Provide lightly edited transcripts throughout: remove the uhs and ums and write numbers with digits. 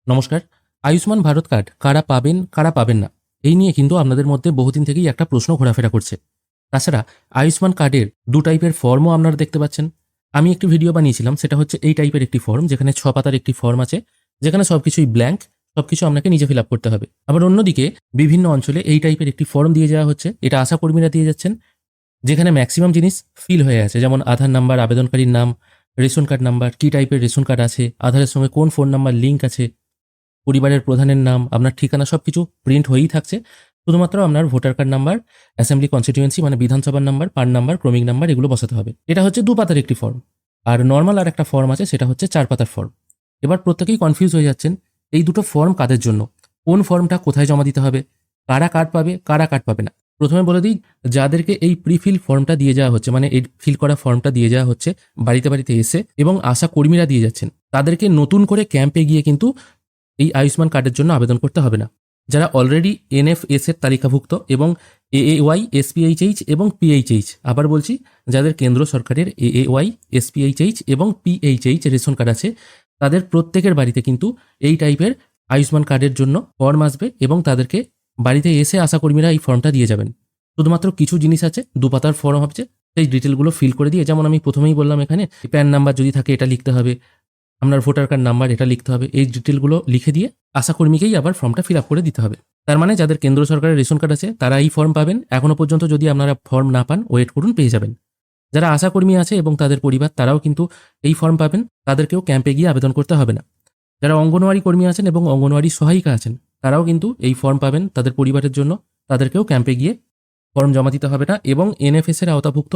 নমস্কার। আয়ুষ্মান ভারত কার্ড কারা পাবেন, কারা পাবেন না, এই নিয়ে কিন্তু আপনাদের মধ্যে বহুদিন থেকেই একটা প্রশ্ন ঘোরাফেরা করছে। তাছাড়া আয়ুষ্মান কার্ডের ২ টাইপের ফর্মও আপনারা দেখতে পাচ্ছেন। আমি একটি ভিডিও বানিয়েছিলাম, সেটা হচ্ছে এই টাইপের একটি ফর্ম, যেখানে ৬ পাতার একটি ফর্ম আছে, যেখানে সবকিছুই ব্ল্যাঙ্ক, সবকিছু আপনাকে নিজে ফিল আপ করতে হবে। আবার অন্যদিকে বিভিন্ন অঞ্চলে এই টাইপের একটি ফর্ম দিয়ে যাওয়া হচ্ছে, এটা আশা কর্মীরা দিয়ে যাচ্ছেন, যেখানে ম্যাক্সিমাম জিনিস ফিল হয়ে আছে, যেমন আধার নাম্বার, আবেদনকারীর নাম, রেশন কার্ড নাম্বার, কী টাইপের রেশন কার্ড আছে, আধারের সঙ্গে কোন ফোন নাম্বার লিঙ্ক আছে, পরিবারের প্রধানের নাম, আপনার ঠিকানা সবকিছু প্রিন্ট হয়েই থাকছে। শুধুমাত্র আপনার voter card number, assembly constituency মানে বিধানসভার নাম্বার, পান নাম্বার, ক্রমিক নাম্বার এগুলো বসাতে হবে। এটা হচ্ছে ২ পাতার একটি ফর্ম। আর নর্মাল আর একটা ফর্ম আছে, সেটা হচ্ছে ৪ পাতার ফর্ম। এবার প্রত্যেকেই কনফিউজ হয়ে যাচ্ছেন, এই দুটো ফর্ম কাদের জন্য, কোন ফর্মটা কোথায় জমা দিতে হবে, কারা কার্ড পাবে, কারা কার্ড পাবে না। প্রথমে বলে দিই, যাদেরকে এই প্রিফিল ফর্মটা দিয়ে যাওয়া হচ্ছে, মানে এই ফিল করা ফর্মটা দিয়ে যাওয়া হচ্ছে বাড়িতে বাড়িতে এসে, এবং আশা কর্মীরা দিয়ে যাচ্ছেন, তাদেরকে নতুন করে ক্যাম্পে গিয়ে কিন্তু এই আয়ুষ্মান কার্ডের জন্য আবেদন করতে হবে না। যারা অলরেডি এনএফএস এর তালিকাভুক্ত এবং এএওয়াই, এসপিএইচএইচ এবং পিএইচএইচ, আবার বলছি, যাদের কেন্দ্র সরকারের এএওয়াই, এসপিএইচএইচ এবং পিএইচএইচ রেশন কার্ড আছে, তাদের প্রত্যেকের বাড়িতে কিন্তু এই টাইপের আয়ুষ্মান কার্ডের জন্য ফর্ম আসবে, এবং তাদেরকে বাড়িতে এসে আশাকর্মীরা এই ফর্মটা দিয়ে যাবেন। শুধুমাত্র কিছু জিনিস আছে, ২ পাতার ফর্ম হচ্ছে, সেই ডিটেলগুলো ফিল করে দিয়ে, যেমন আমি প্রথমেই বললাম, এখানে প্যান নাম্বার যদি থাকে এটা লিখতে হবে, আপনার ভোটার কার্ড নাম্বার এটা লিখতে হবে, এই ডিটেলগুলো লিখে দিয়ে আশাকর্মীকেই আবার ফর্মটা ফিল আপ করে দিতে হবে। তার মানে যাদের কেন্দ্র সরকারের রেশন কার্ড আছে তারা এই ফর্ম পাবেন। এখনো পর্যন্ত যদি আপনারা ফর্ম না পান, ওয়েট করুন, পেয়ে যাবেন। যারা আশাকর্মী আছে এবং তাদের পরিবার, তারাও কিন্তু এই ফর্ম পাবেন, তাদেরকেও ক্যাম্পে গিয়ে আবেদন করতে হবে না। যারা অঙ্গনওয়াড়ি কর্মী আছেন এবং অঙ্গনওয়াড়ি সহায়িকা আছেন, তারাও কিন্তু এই ফর্ম পাবেন তাদের পরিবারের জন্য, তাদেরকেও ক্যাম্পে গিয়ে ফর্ম জমা দিতে হবে না। এবং এনএফএস এর আওতাভুক্ত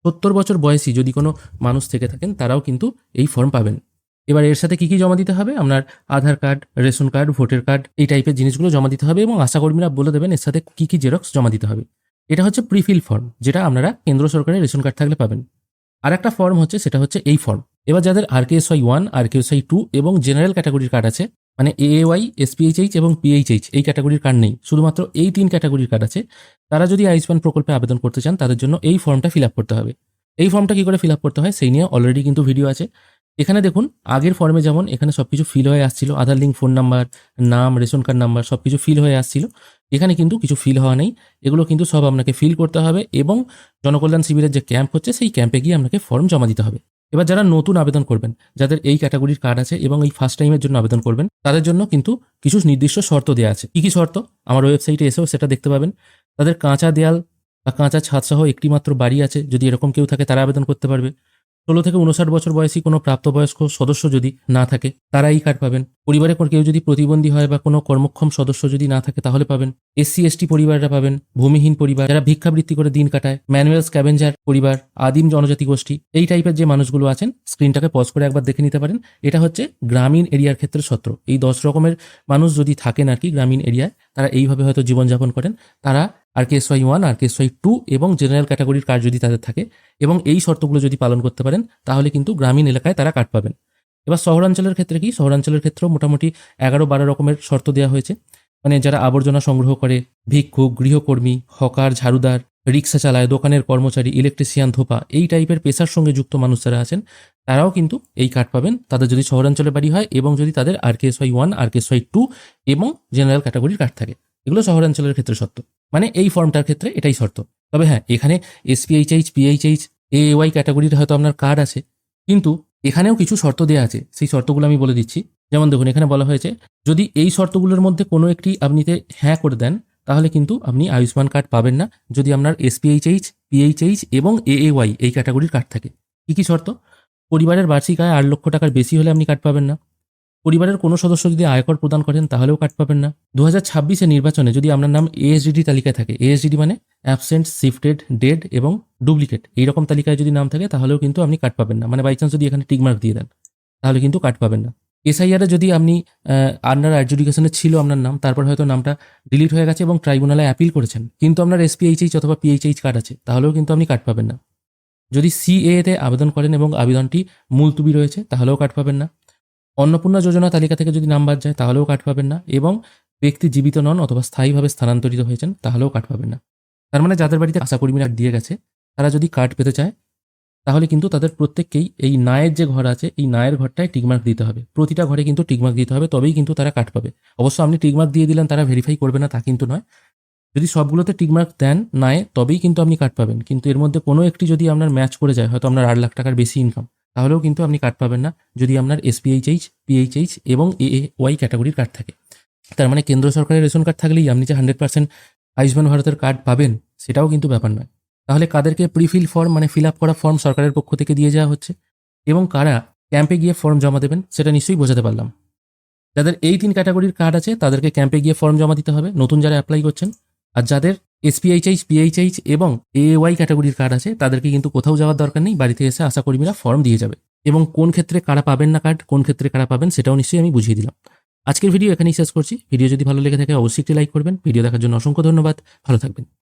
৭০ বছর বয়সী যদি কোনো মানুষ থেকে থাকেন, তারাও কিন্তু এই ফর্ম পাবেন। এবার এর সাথে কি জমা দিতে হবে, আপনার Aadhaar card, ration card, voter card, এই টাইপের জিনিসগুলো জমা দিতে হবে, এবং আশাকর্মীরা বলে দেবেন এর সাথে কি জেরক্স জমা দিতে হবে। এটা হচ্ছে প্রিফিল ফর্ম, যেটা আপনারা কেন্দ্র সরকারের রেশন কার্ড থাকলে পাবেন। আর একটা ফর্ম হচ্ছে, সেটা হচ্ছে এই ফর্ম। এবার যাদের আরকেএসওয়াই 1, আরকেএসওয়াই 2 এবং জেনারেল ক্যাটাগরির কার্ড আছে, মানে এএওয়াই, এসপিএইচএইচ এবং পিএইচএইচ এই ক্যাটাগরির কার্ড নেই, শুধুমাত্র এই ৩ ক্যাটাগরির কার্ড আছে, তারা যদি আয়ুষ্মান প্রকল্পে আবেদন করতে চান, তাদের জন্য এই ফর্মটা ফিল আপ করতে হবে। এই ফর্মটা কি করে ফিল আপ করতে হয় সেই নিয়ে অলরেডি কিন্তু ভিডিও আছে। এখানে দেখুন, আগের ফর্মে যেমন এখানে সবকিছু ফিল হয়ে আসছিল, আধার লিঙ্ক, ফোন নাম্বার, নাম, রেশন কার্ড নাম্বার সবকিছু ফিল হয়ে আসছিল, এখানে কিন্তু কিছু ফিল হওয়া নেই। এগুলো কিন্তু সব আপনাকে ফিল করতে হবে, এবং জনকল্যাণ শিবিরের যে ক্যাম্প হচ্ছে সেই ক্যাম্পে গিয়ে আপনাকে ফর্ম জমা দিতে হবে। এবার যারা নতুন আবেদন করবেন, যাদের এই ক্যাটাগরির কার্ড আছে এবং এই ফার্স্ট টাইমের জন্য আবেদন করবেন, তাদের জন্য কিন্তু কিছু নির্দিষ্ট শর্ত দেওয়া আছে। কি শর্ত, আমার ওয়েবসাইটে এসেও সেটা দেখতে পাবেন। তাদের কাঁচা দেয়াল বা কাঁচা ছাদ সহ একটি মাত্র বাড়ি আছে, যদি এরকম কেউ থাকে তারা আবেদন করতে পারবে। ১৬ থেকে ৫৯ বছর বয়সী কোনো প্রাপ্তবয়স্ক সদস্য যদি না থাকে, তারা এই কার্ড পাবেন। পরিবারে কেউ যদি প্রতিবন্ধী হয় বা কোনো কর্মক্ষম সদস্য যদি না থাকে, তাহলে পাবেন। এসসি এসটি পরিবাররা পাবেন, ভূমিহীন পরিবার, যারা ভিক্ষাবৃত্তি করে দিন কাটায়, ম্যানুয়াল স্ক্যাভেঞ্জার পরিবার, আদিম জনজাতি গোষ্ঠী, এই টাইপের যে মানুষগুলো আছেন, স্ক্রিনটাকে পজ করে একবার দেখে নিতে পারেন। এটা হচ্ছে গ্রামীণ এরিয়ার ক্ষেত্রে সত্র। এই ১০ রকমের মানুষ যদি থাকেন আর কি গ্রামীণ এরিয়ায়, তারা এইভাবে হয়তো জীবনযাপন করেন, তারা আরকেএসওয়াই 1, আরকেএসওয়াই 2 এবং জেনারেল ক্যাটাগরির কার্ড যদি তাদের থাকে, এবং এই শর্তগুলো যদি পালন করতে পারেন, তাহলে কিন্তু গ্রামীণ এলাকায় তারা কার্ড পাবেন। এবার শহরাঞ্চলের ক্ষেত্রে কি, শহরাঞ্চলের ক্ষেত্রেও মোটামুটি ১১-১২ রকমের শর্ত দেওয়া হয়েছে। মানে যারা আবর্জনা সংগ্রহ করে, ভিক্ষুক, গৃহকর্মী, হকার, ঝাড়ুদার, রিক্সা চালায়, দোকানের কর্মচারী, ইলেকট্রিশিয়ান, ধোপা, এই টাইপের পেশার সঙ্গে যুক্ত মানুষ যারা আছেন, তারাও কিন্তু এই কার্ড পাবেন, তাদের যদি শহরাঞ্চলে বাড়ি হয় এবং যদি তাদের আরকেএসওয়াই 1, আরকেএসওয়াই 2 এবং জেনারেল ক্যাটাগরির কার্ড থাকে। এগুলো শহরাঞ্চলের ক্ষেত্রে শর্ত, মানে এই ফর্মটার ক্ষেত্রে এটাই শর্ত। তবে হ্যাঁ, এখানে এসপিএইচএইচ, পিএইচএইচ, এএওয়াই ক্যাটাগরির হয়তো আপনার কার্ড আছে, কিন্তু এখানেও কিছু শর্ত দেওয়া আছে, সেই শর্তগুলো আমি বলে দিচ্ছি। যেমন দেখুন, এখানে বলা হয়েছে, যদি এই শর্তগুলোর মধ্যে কোনো একটি আপনিতে হ্যাঁ করে দেন, তাহলে কিন্তু আপনি আয়ুষ্মান কার্ড পাবেন না, যদি আপনার এসপিএইচএইচ, পিএইচএইচ এবং এএওয়াই এই ক্যাটাগরির কার্ড থাকে। কি শর্ত, পরিবারের বার্ষিক আয় ৮ লক্ষ টাকার বেশি হলে আপনি কার্ড পাবেন না। পরিবারের কোনো সদস্য যদি আয়কর প্রদান করেন, তাহলেও কার্ড পাবেন না। ২০২৬ নির্বাচনে যদি আপনার নাম এএসডিডি তালিকায় থাকে, এএসডিডি মানে অ্যাবসেন্ট, শিফটেড, ডেড এবং ডুপ্লিকেট, এইরকম তালিকায় যদি নাম থাকে, তাহলেও কিন্তু আপনি কার্ড পাবেন না। মানে বাই চান্স যদি এখানে টিকমার্ক দিয়ে দেন, তাহলে কিন্তু কার্ড পাবেন না। এসআইআরে যদি আপনি আন্ডার অ্যাডজুডিকেশনে ছিল আপনার নাম, তারপর হয়তো নামটা ডিলিট হয়ে গেছে এবং ট্রাইব্যুনালে অ্যাপিল করেছেন, কিন্তু আপনার এসপিএইচএইচ অথবা পিএইচএইচ কার্ড আছে, তাহলেও কিন্তু আপনি কার্ড পাবেন না। যদি সিএতে আবেদন করেন এবং আবেদনটি মুলতুবি রয়েছে, তাহলেও কার্ড পাবেন না। অন্নপূর্ণা যোজনা তালিকা থেকে যদি নাম বাদ যায়, তাহলেও কার্ড পাবেন না। এবং ব্যক্তি জীবিত নন অথবা স্থায়ীভাবে স্থানান্তরিত হয়েছেন, তাহলেও কার্ড পাবেন না। তার মানে যাদের বাড়িতে আশাকর্মীরা দিয়ে গেছে, তারা যদি কার্ড পেতে চায়, তাহলে কিন্তু তাদের প্রত্যেককেই এই নায়ের যে ঘর আছে এই নায়ের ঘরটায় টিকমার্ক দিতে হবে। প্রতিটা ঘরে কিন্তু টিকমার্ক দিতে হবে, তবেই কিন্তু তারা কার্ড পাবে। অবশ্য আপনি টিকমার্ক দিয়ে দিলেন তারা ভেরিফাই করবে না তা কিন্তু নয়। যদি সবগুলোতে টিকমার্ক দেন নায়ে তবেই কিন্তু আপনি কার্ড পাবেন। কিন্তু এর মধ্যে কোনো একটি যদি আপনার ম্যাচ করে যায়, হয়তো আপনার 8 লাখ টাকার বেশি ইনকাম, তাহলেও কিন্তু আপনি কার্ড পাবেন না যদি আপনার এসপিএইচএইচ, পিএইচএইচ এবং এএওয়াই ক্যাটাগরির কার্ড থাকে। তার মানে কেন্দ্র সরকারের রেশন কার্ড থাকলেই আপনি যে 100% আয়ুষ্মান ভারতের কার্ড পাবেন সেটাও কিন্তু ব্যাপার নয়। তাহলে কাদেরকে প্রিফিল ফর্ম মানে ফিল আপ করা ফর্ম সরকারের পক্ষ থেকে দিয়ে যাওয়া হচ্ছে এবং কারা ক্যাম্পে গিয়ে ফর্ম জমা দেবেন সেটা নিশ্চয়ই বোঝাতে পারলাম। যাদের এই 3 ক্যাটাগরির কার্ড আছে তাদেরকে ক্যাম্পে গিয়ে ফর্ম জমা দিতে হবে, নতুন যারা অ্যাপ্লাই করছেন। আর যাদের এসপিএইচএইচ, পিএইচএইচ এবং এওয়াই ক্যাটাগরির কার্ড আছে তাদেরকে কিন্তু কোথাও যাওয়ার দরকার নেই, বাড়িতে এসে আশাকর্মীরা ফর্ম দিয়ে যাবে। এবং কোন ক্ষেত্রে কারা পাবেন না কার্ড, কোন ক্ষেত্রে কারা পাবেন সেটাও নিশ্চয়ই আমি বুঝিয়ে দিলাম। আজকের ভিডিও এখানেই শেষ করছি। ভিডিও যদি ভালো লেগে থাকে অবশ্যই একটি লাইক করবেন। ভিডিও দেখার জন্য অসংখ্য ধন্যবাদ। ভালো থাকবেন।